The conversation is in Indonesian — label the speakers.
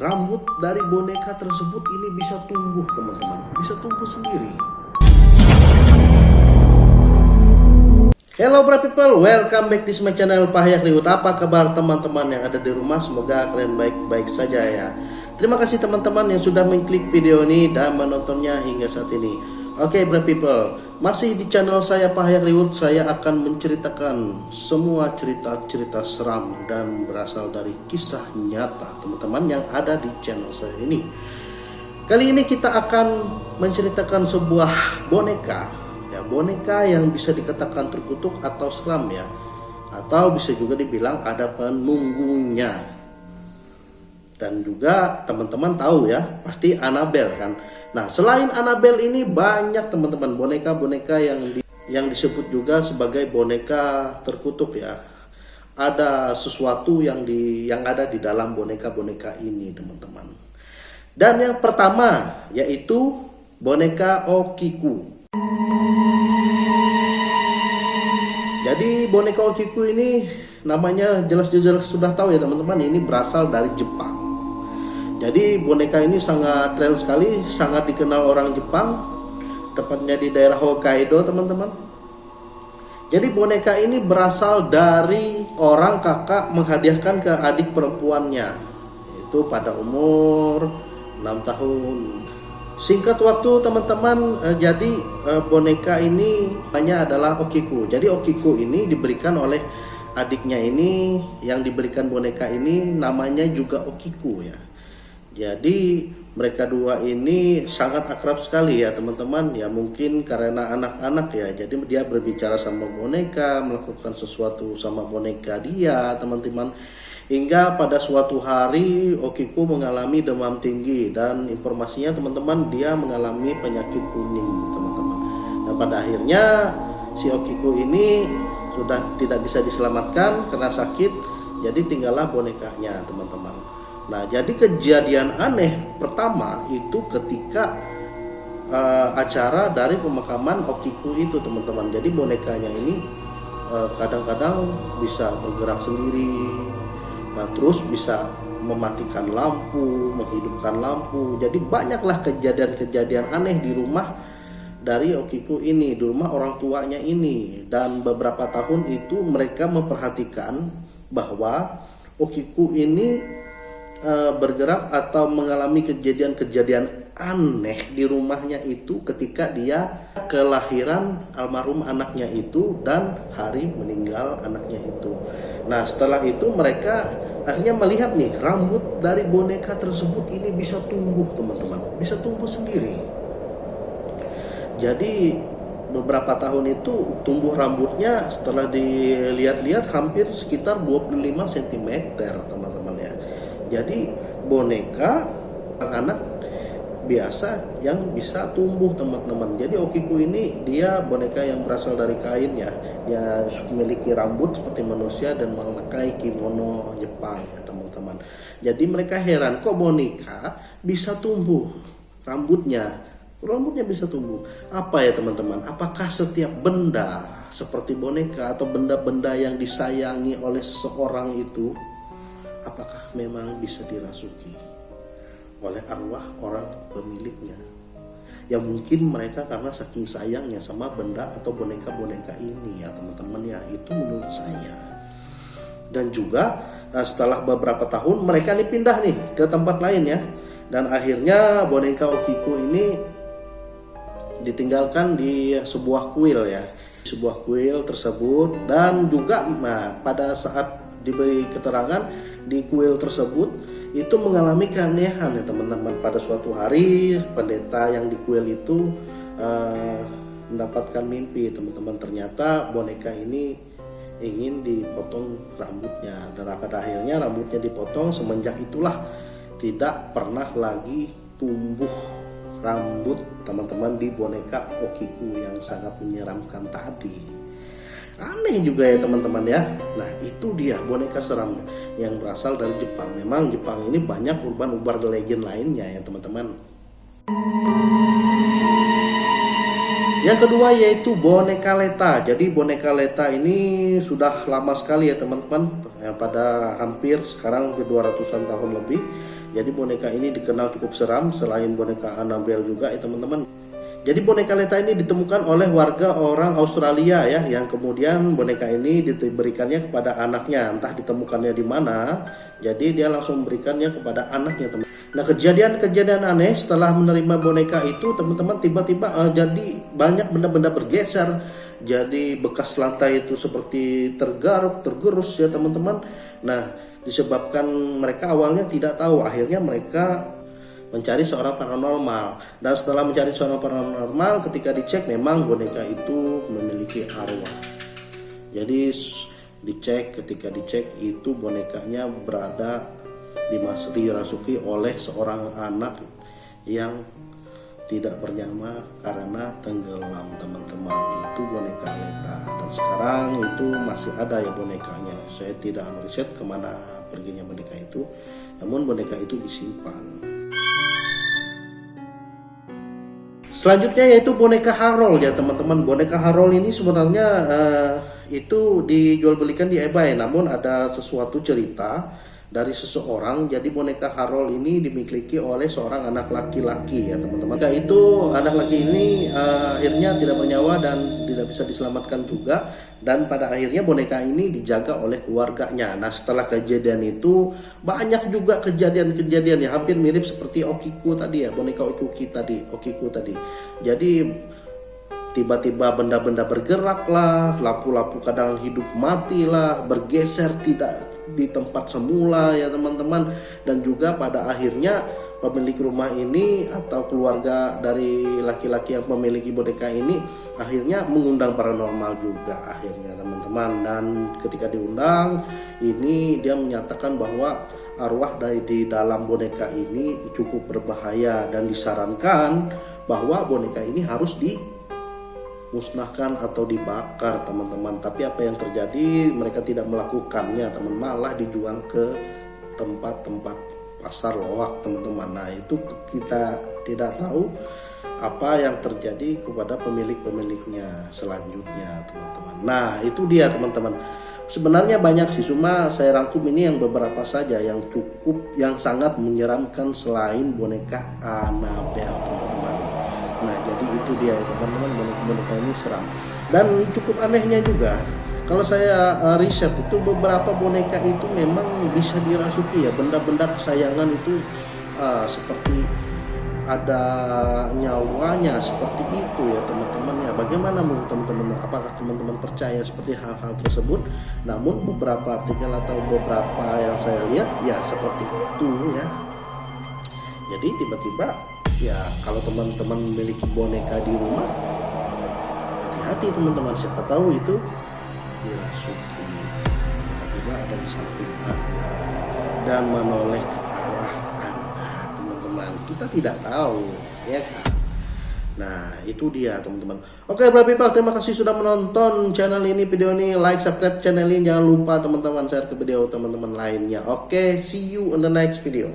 Speaker 1: Rambut dari boneka tersebut ini bisa tumbuh, teman-teman. Bisa tumbuh sendiri. Hello bro people, welcome back to my channel Pahyak Riut. Apa kabar teman-teman yang ada di rumah? Semoga kalian baik-baik saja ya. Terima kasih teman-teman yang sudah mengklik video ini dan menontonnya hingga saat ini. Oke bro people, masih di channel saya Pahyak Riut. Saya akan menceritakan semua cerita-cerita seram dan berasal dari kisah nyata teman-teman yang ada di channel saya ini. Kali ini kita akan menceritakan sebuah boneka. Ya, boneka yang bisa dikatakan terkutuk atau seram ya, atau bisa juga dibilang ada penunggunya. Dan juga teman-teman tahu ya, pasti Annabelle kan. Nah, selain Annabelle ini banyak teman-teman boneka-boneka yang disebut juga sebagai boneka terkutuk ya. Ada sesuatu yang ada di dalam boneka-boneka ini teman-teman. Dan yang pertama yaitu boneka Okiku. Jadi boneka Okiku ini namanya jelas-jelas sudah tahu ya teman-teman, ini berasal dari Jepang. Jadi boneka ini sangat tren sekali, sangat dikenal orang Jepang, tepatnya di daerah Hokkaido teman-teman. Jadi boneka ini berasal dari orang kakak menghadiahkan ke adik perempuannya, itu pada umur 6 tahun. Singkat waktu teman-teman, jadi boneka ini namanya adalah Okiku. Jadi Okiku ini diberikan oleh adiknya ini, yang diberikan boneka ini namanya juga Okiku ya. Jadi mereka dua ini sangat akrab sekali ya teman-teman. Ya mungkin karena anak-anak ya, jadi dia berbicara sama boneka, melakukan sesuatu sama boneka dia teman-teman. Hingga pada suatu hari Okiku mengalami demam tinggi, dan informasinya teman-teman dia mengalami penyakit kuning teman-teman. Dan pada akhirnya si Okiku ini sudah tidak bisa diselamatkan karena sakit, jadi tinggallah bonekanya teman-teman. Nah, jadi kejadian aneh pertama itu ketika acara dari pemakaman Okiku itu teman-teman. Jadi bonekanya ini kadang-kadang bisa bergerak sendiri. Nah, terus bisa mematikan lampu, menghidupkan lampu. Jadi banyaklah kejadian-kejadian aneh di rumah dari Okiku ini, di rumah orang tuanya ini. Dan beberapa tahun itu mereka memperhatikan bahwa Okiku ini bergerak atau mengalami kejadian-kejadian aneh di rumahnya itu ketika dia kelahiran almarhum anaknya itu dan hari meninggal anaknya itu. Nah, setelah itu mereka akhirnya melihat nih, rambut dari boneka tersebut ini bisa tumbuh teman-teman, bisa tumbuh sendiri. Jadi beberapa tahun itu tumbuh rambutnya, setelah dilihat-lihat hampir sekitar 25 cm teman-teman ya. Jadi boneka anak biasa yang bisa tumbuh teman-teman. Jadi Okiku ini dia boneka yang berasal dari kain ya. Dia memiliki rambut seperti manusia dan memakai kimono Jepang ya teman-teman. Jadi mereka heran, kok boneka bisa tumbuh rambutnya. Rambutnya bisa tumbuh. Apa ya teman-teman? Apakah setiap benda seperti boneka atau benda-benda yang disayangi oleh seseorang itu, apakah memang bisa dirasuki oleh arwah orang pemiliknya? Ya mungkin mereka karena saking sayangnya sama benda atau boneka-boneka ini ya teman-teman ya, itu menurut saya. Dan juga setelah beberapa tahun mereka nih pindah nih ke tempat lain ya, dan akhirnya boneka Okiku ini ditinggalkan di sebuah kuil ya, sebuah kuil tersebut. Dan juga pada saat diberi keterangan di kuil tersebut itu mengalami keanehan ya teman-teman. Pada suatu hari pendeta yang di kuil itu mendapatkan mimpi teman-teman. Ternyata boneka ini ingin dipotong rambutnya, dan pada akhirnya rambutnya dipotong. Semenjak itulah tidak pernah lagi tumbuh rambut teman-teman di boneka Okiku yang sangat menyeramkan tadi. Aneh juga ya teman-teman ya. Nah, itu dia boneka seram yang berasal dari Jepang. Memang Jepang ini banyak urban legend lainnya ya teman-teman. Yang kedua yaitu boneka Leta. Jadi boneka Leta ini sudah lama sekali ya teman-teman, pada hampir sekarang 200-an tahun lebih. Jadi boneka ini dikenal cukup seram selain boneka Annabelle juga ya teman-teman. Jadi boneka Leta ini ditemukan oleh warga orang Australia ya, yang kemudian boneka ini diberikannya kepada anaknya, entah ditemukannya di mana. Jadi dia langsung memberikannya kepada anaknya teman. Nah kejadian-kejadian aneh setelah menerima boneka itu teman-teman, tiba-tiba jadi banyak benda-benda bergeser. Jadi bekas lantai itu seperti tergaruk, tergerus ya teman-teman. Nah disebabkan mereka awalnya tidak tahu, akhirnya mereka mencari seorang paranormal. Dan setelah mencari seorang paranormal, ketika dicek memang boneka itu memiliki arwah. Jadi ketika dicek itu bonekanya berada dirasuki oleh seorang anak yang tidak bernyawa karena tenggelam teman-teman. Itu boneka Leta, dan sekarang itu masih ada ya bonekanya. Saya tidak meriset kemana perginya boneka itu, namun boneka itu disimpan. Selanjutnya yaitu boneka Harold ya teman-teman. Boneka Harold ini sebenarnya itu dijual belikan di eBay, namun ada sesuatu cerita dari seseorang. Jadi boneka Harold ini dimiliki oleh seorang anak laki-laki ya teman-teman. Ketika itu anak laki ini akhirnya tidak bernyawa dan tidak bisa diselamatkan juga, dan pada akhirnya boneka ini dijaga oleh keluarganya. Nah setelah kejadian itu banyak juga kejadian-kejadian ya hampir mirip seperti Okiku tadi ya, boneka Okiku tadi. Jadi tiba-tiba benda-benda bergerak lah, lampu-lampu kadang hidup mati lah, bergeser tidak di tempat semula ya teman-teman. Dan juga pada akhirnya pemilik rumah ini atau keluarga dari laki-laki yang memiliki boneka ini akhirnya mengundang paranormal juga akhirnya teman-teman. Dan ketika diundang ini dia menyatakan bahwa arwah di dalam boneka ini cukup berbahaya dan disarankan bahwa boneka ini harus dimusnahkan atau dibakar teman-teman. Tapi apa yang terjadi, mereka tidak melakukannya teman, malah dijual ke tempat-tempat pasar loak teman-teman. Nah itu kita tidak tahu apa yang terjadi kepada pemiliknya selanjutnya teman-teman. Nah itu dia teman-teman, sebenarnya banyak sih, cuma saya rangkum ini yang beberapa saja yang sangat menyeramkan selain boneka Annabelle teman-teman. Nah jadi itu dia teman-teman, boneka ini seram. Dan cukup anehnya juga, kalau saya riset itu beberapa boneka itu memang bisa dirasuki ya, benda-benda kesayangan itu seperti ada nyawanya seperti itu ya teman-teman ya. Bagaimana menurut teman-teman, apakah teman-teman percaya seperti hal-hal tersebut? Namun beberapa artikel atau beberapa yang saya lihat ya seperti itu ya. Jadi tiba-tiba ya kalau teman-teman memiliki boneka di rumah, hati-hati teman-teman, siapa tahu itu dirasuki, tiba-tiba ada di samping Anda dan menoleh ke arah Anda teman-teman. Kita tidak tahu ya kan. Nah itu dia teman-teman. Oke Brother People, terima kasih sudah menonton channel ini, video ini. Like, subscribe channel ini, jangan lupa teman-teman share ke video teman-teman lainnya. Oke, see you in the next video.